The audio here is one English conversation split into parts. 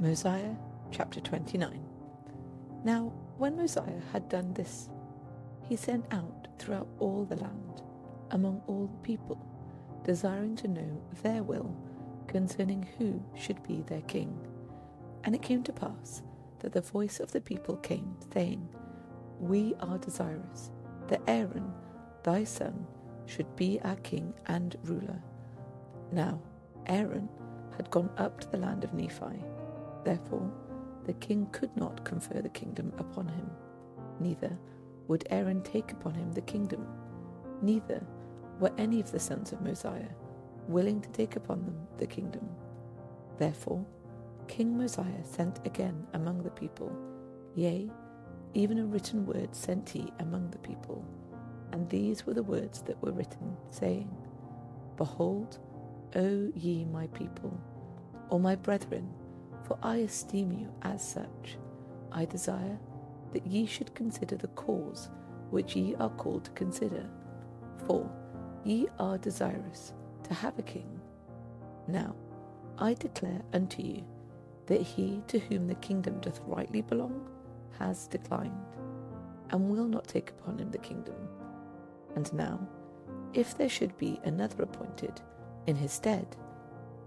Mosiah chapter 29. Now when Mosiah had done this, he sent out throughout all the land, among all the people, desiring to know their will concerning who should be their king. And it came to pass that the voice of the people came, saying, We are desirous that Aaron, thy son, should be our king and ruler. Now Aaron had gone up to the land of Nephi. Therefore the king could not confer the kingdom upon him, neither would Aaron take upon him the kingdom, neither were any of the sons of Mosiah willing to take upon them the kingdom. Therefore King Mosiah sent again among the people, yea, even a written word sent he among the people. And these were the words that were written, saying, Behold, O ye my people, or my brethren, for I esteem you as such, I desire that ye should consider the cause which ye are called to consider, for ye are desirous to have a king. Now I declare unto you that he to whom the kingdom doth rightly belong has declined, and will not take upon him the kingdom. And now, if there should be another appointed in his stead,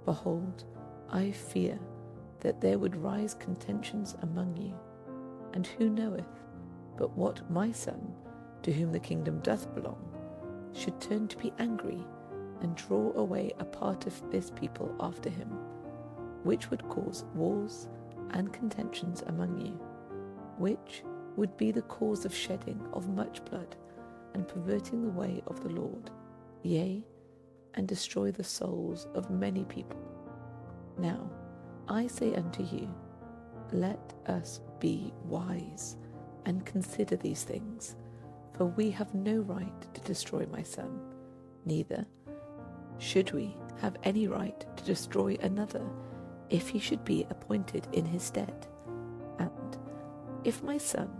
behold, I fear that there would rise contentions among you. And who knoweth but what my son, to whom the kingdom doth belong, should turn to be angry, and draw away a part of this people after him, which would cause wars and contentions among you, which would be the cause of shedding of much blood, and perverting the way of the Lord, yea, and destroy the souls of many people. Now I say unto you, let us be wise, and consider these things, for we have no right to destroy my son, neither should we have any right to destroy another, if he should be appointed in his stead. And if my son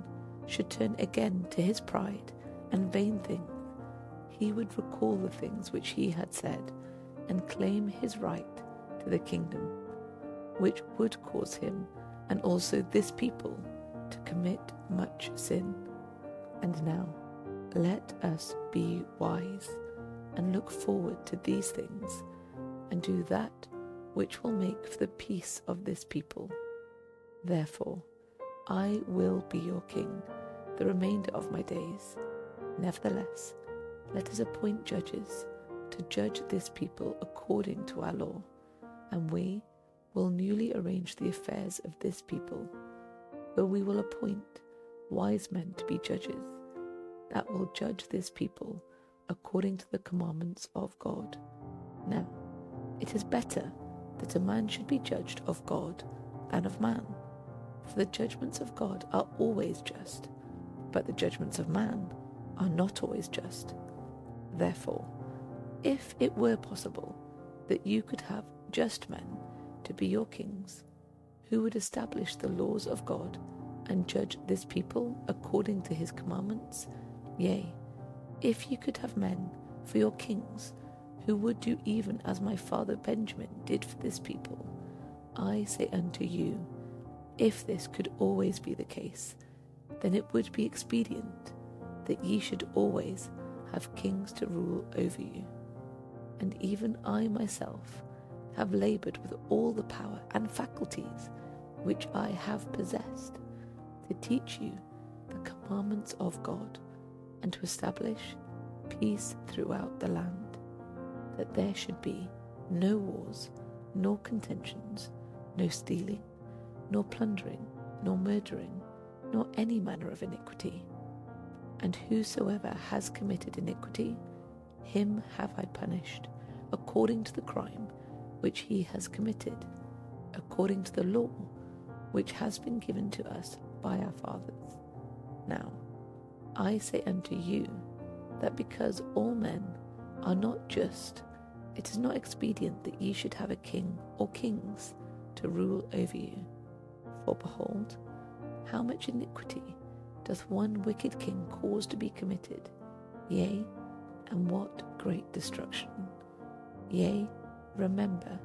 should turn again to his pride and vain things, he would recall the things which he had said, and claim his right to the kingdom, which would cause him and also this people to commit much sin. And now let us be wise, and look forward to these things, and do that which will make for the peace of this people. Therefore I will be your king the remainder of my days. Nevertheless, let us appoint judges to judge this people according to our law, and we will newly arrange the affairs of this people, for we will appoint wise men to be judges, that will judge this people according to the commandments of God. Now it is better that a man should be judged of God than of man, for the judgments of God are always just, but the judgments of man are not always just. Therefore, if it were possible that you could have just men to be your kings, who would establish the laws of God and judge this people according to his commandments, yea, if you could have men for your kings, who would do even as my father Benjamin did for this people, I say unto you, if this could always be the case, then it would be expedient that ye should always have kings to rule over you. And even I myself have laboured with all the power and faculties which I have possessed, to teach you the commandments of God, and to establish peace throughout the land, that there should be no wars, nor contentions, no stealing, nor plundering, nor murdering, nor any manner of iniquity. And whosoever has committed iniquity, him have I punished, according to the crime which he has committed, according to the law which has been given to us by our fathers. Now I say unto you, that because all men are not just, it is not expedient that ye should have a king or kings to rule over you. For behold, how much iniquity doth one wicked king cause to be committed, yea, and what great destruction. Yea, remember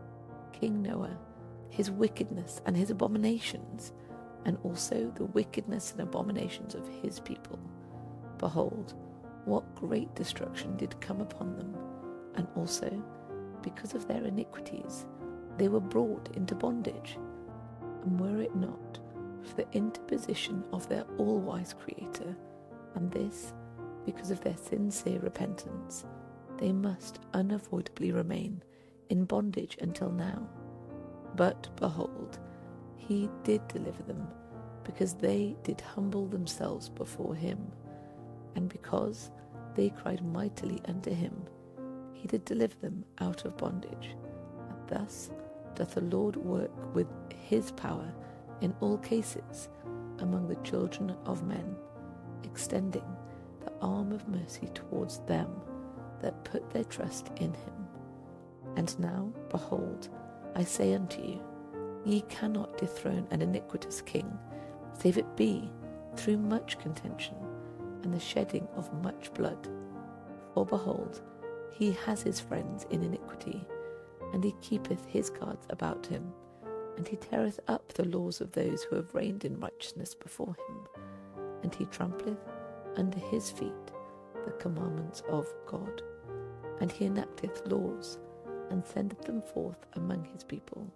King Noah, his wickedness and his abominations, and also the wickedness and abominations of his people. Behold, what great destruction did come upon them, and also, because of their iniquities, they were brought into bondage. And were it not for the interposition of their all-wise Creator, and this because of their sincere repentance, they must unavoidably remain in bondage until now. But behold, he did deliver them, because they did humble themselves before him, and because they cried mightily unto him, he did deliver them out of bondage. And thus doth the Lord work with his power in all cases among the children of men, extending the arm of mercy towards them that put their trust in him. And now, behold, I say unto you, ye cannot dethrone an iniquitous king, save it be through much contention and the shedding of much blood. For behold, he has his friends in iniquity, and he keepeth his guards about him, and he teareth up the laws of those who have reigned in righteousness before him, and he trampleth under his feet the commandments of God, and he enacteth laws, and sendeth them forth among his people,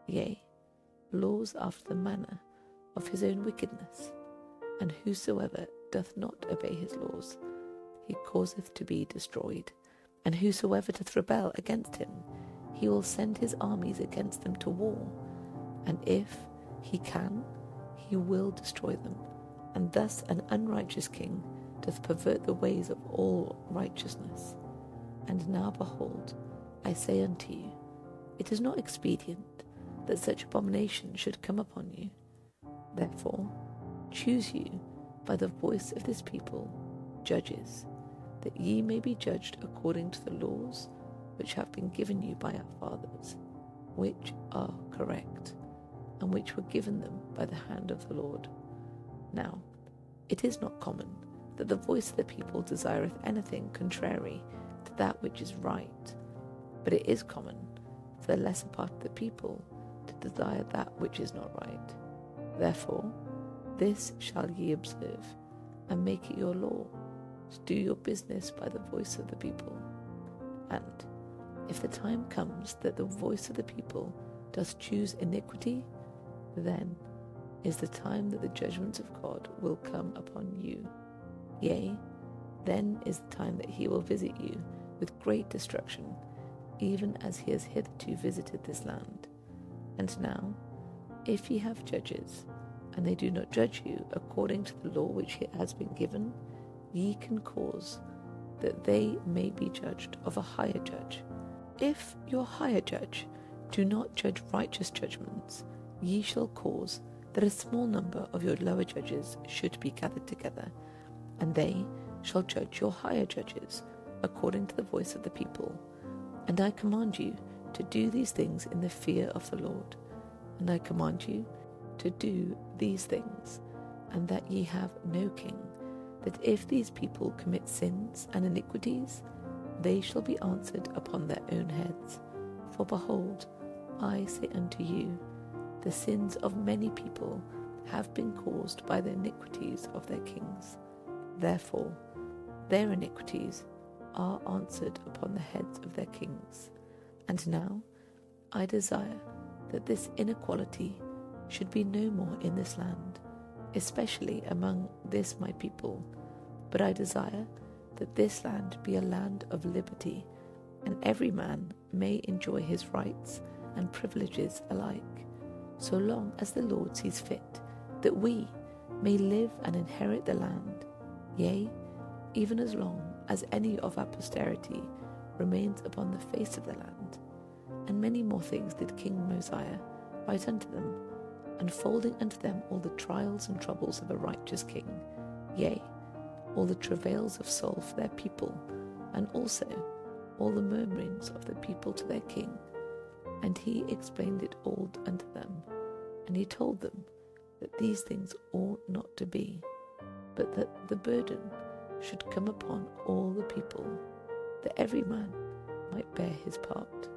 yea, laws after the manner of his own wickedness. And whosoever doth not obey his laws, he causeth to be destroyed. And whosoever doth rebel against him, he will send his armies against them to war. And if he can, he will destroy them. And thus an unrighteous king doth pervert the ways of all righteousness. And now behold, I say unto you, it is not expedient that such abomination should come upon you. Therefore, choose you by the voice of this people judges, that ye may be judged according to the laws which have been given you by our fathers, which are correct, and which were given them by the hand of the Lord. Now, it is not common that the voice of the people desireth anything contrary to that which is right, but it is common for the lesser part of the people to desire that which is not right. Therefore, this shall ye observe, and make it your law, to do your business by the voice of the people. And if the time comes that the voice of the people does choose iniquity, then is the time that the judgments of God will come upon you. Yea, then is the time that he will visit you with great destruction, even as he has hitherto visited this land. And now, if ye have judges, and they do not judge you according to the law which has been given, ye can cause that they may be judged of a higher judge. If your higher judge do not judge righteous judgments, ye shall cause that a small number of your lower judges should be gathered together, and they shall judge your higher judges according to the voice of the people. And I command you to do these things in the fear of the Lord. And I command you to do these things, and that ye have no king, that if these people commit sins and iniquities, they shall be answered upon their own heads. For behold, I say unto you, the sins of many people have been caused by the iniquities of their kings. Therefore, their iniquities are answered upon the heads of their kings. And now I desire that this inequality should be no more in this land, especially among this my people, but I desire that this land be a land of liberty, and every man may enjoy his rights and privileges alike, so long as the Lord sees fit, that we may live and inherit the land, yea, even as long as any of our posterity remains upon the face of the land. And many more things did King Mosiah write unto them, unfolding unto them all the trials and troubles of a righteous king, yea, all the travails of soul for their people, and also all the murmurings of the people to their king. And he explained it all unto them, and he told them that these things ought not to be, but that the burden should come upon all the people, that every man might bear his part.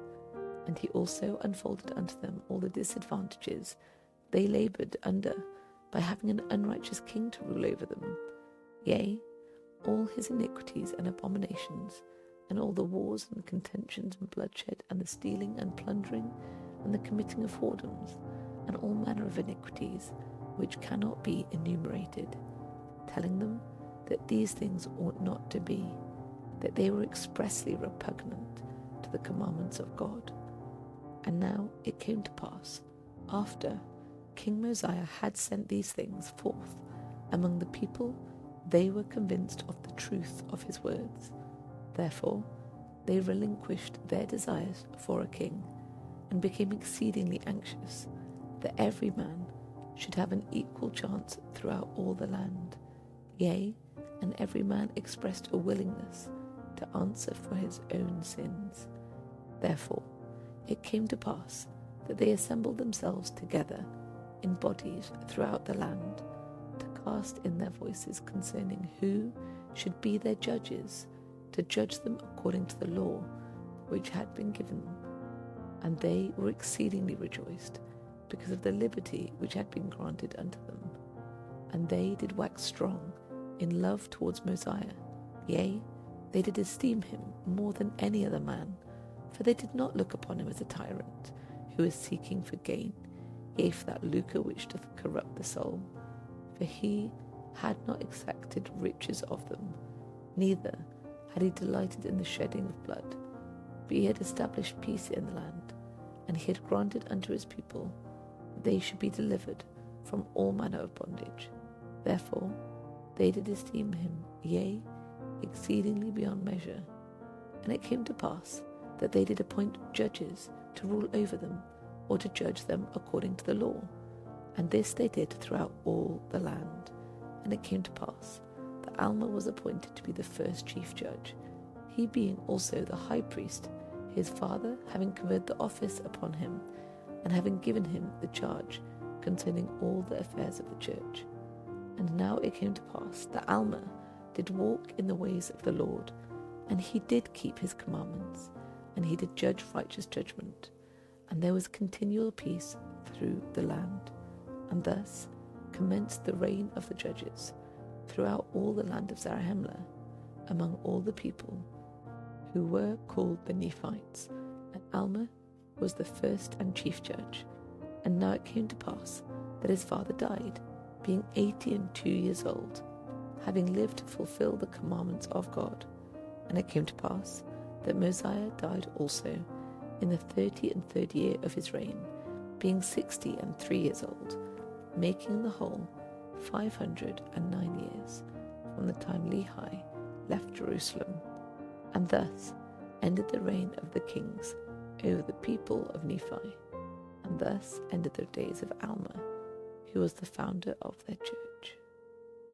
And he also unfolded unto them all the disadvantages they laboured under by having an unrighteous king to rule over them, yea, all his iniquities and abominations, and all the wars and contentions and bloodshed, and the stealing and plundering, and the committing of whoredoms, and all manner of iniquities, which cannot be enumerated, telling them that these things ought not to be, that they were expressly repugnant to the commandments of God. And now it came to pass, after King Mosiah had sent these things forth among the people, they were convinced of the truth of his words. Therefore they relinquished their desires for a king, and became exceedingly anxious that every man should have an equal chance throughout all the land. Yea, and every man expressed a willingness to answer for his own sins. Therefore it came to pass that they assembled themselves together in bodies throughout the land, to cast in their voices concerning who should be their judges, to judge them according to the law which had been given them. And they were exceedingly rejoiced, because of the liberty which had been granted unto them. And they did wax strong in love towards Mosiah, yea, they did esteem him more than any other man, for they did not look upon him as a tyrant, who is seeking for gain, yea, for that lucre which doth corrupt the soul. For he had not exacted riches of them, neither had he delighted in the shedding of blood, but he had established peace in the land, and he had granted unto his people that they should be delivered from all manner of bondage. Therefore they did esteem him, yea, exceedingly beyond measure. And it came to pass that they did appoint judges to rule over them, or to judge them according to the law. And this they did throughout all the land. And it came to pass that Alma was appointed to be the first chief judge, he being also the high priest, his father having conferred the office upon him, and having given him the charge concerning all the affairs of the church. And now it came to pass that Alma did walk in the ways of the Lord, and he did keep his commandments, and he did judge righteous judgment, and there was continual peace through the land. And thus commenced the reign of the judges throughout all the land of Zarahemla, among all the people, who were called the Nephites. And Alma was the first and chief judge. And now it came to pass that his father died, being 82 years old, having lived to fulfill the commandments of God. And it came to pass that Mosiah died also in the 33rd year of his reign, being 63 years old, making the whole 509 years from the time Lehi left Jerusalem. And thus ended the reign of the kings over the people of Nephi. And thus ended the days of Alma, who was the founder of their church.